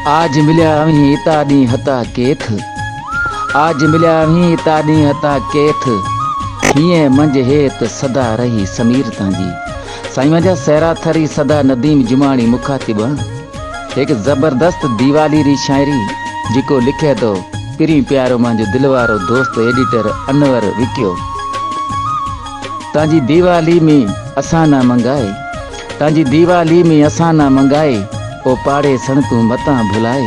आज मिलिया ही इता डी हता केथ, आज मिलिया ही इता डी हता केथ, हिए मंज हेत सदा रही समीर तांजी। साईं मजा सहरा थरी सदा नदीम जुमानी मुखातिब। एक जबरदस्त दीवाली री शायरी जिको लिखे तो पिरी प्यारो मांजो दिलवारो दोस्त एडिटर अनवर विकियो। तांजी दीवाली में असा ना मंगाए, तांजी दीवाली में असा ना मंगाए, ओ पाड़े सण तू मता भुलाए,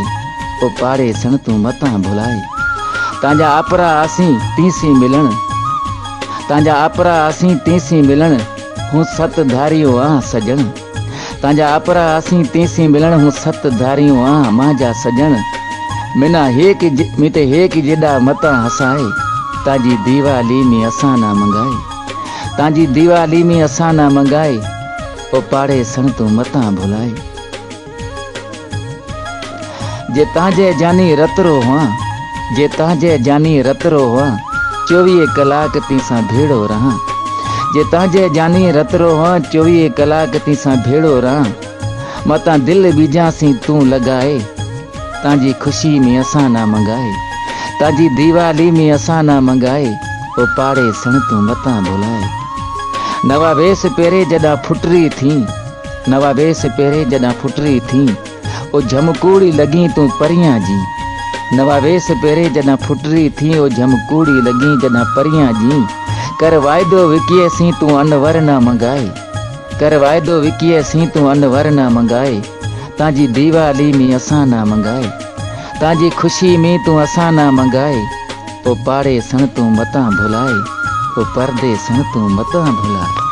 ओ पाड़े सण तू मता भुलाए। तांजा आपरा आसी तीसी मिलन, तांजा आपरा आसी तीसी मिलन, हूँ सत धारियो आ सजन। तांजा आपरा आसी तीसी मिलन, हूँ सत धारियो आ मांजा सजन। मिना मिते हेक जेड़ा मता हसाए, तांजी दीवाली में असा ना मंगाए, तांजी दीवाली में असा ना मंगाए, ओ पाड़े सण तू मता भुलाए। जे तांजे जानी रतरो हुआ, जे तांजे जानी रतरो हुआ, 24 कलाक तीसा भेड़ो रहा। जे तांजे जानी रतरो हुआ, 24 कलाक तीसा भेड़ो रहा। मता दिल बीजासी तू लगाए, तांजी खुशी में असा ना मंगाए, तांजी दीवाली में असा ना मंगाए, ओ पाड़े सण तू मता भुलाए। नवा वेस पेरे जदा फुटरी थी, नवा वेस पेरे जदा फुटरी थी, ओ झमकूड़ी लगी तू परियां जी। नवा वेस पेरे जदा फुटरी थी, ओ झमकूड़ी लगी जदा परियां जी। कर वायदो विकिए सी तू अनवर ना मंगाए, कर वायदो विकिए सी तू अनवर ना मंगाए। तांजी दीवाली में असा ना मंगाए, तांजी खुशी में तू असा ना मंगाए, ओ पाड़े सण तू मता भुलाए, ओ पर्दे सण तू मता भुलाए।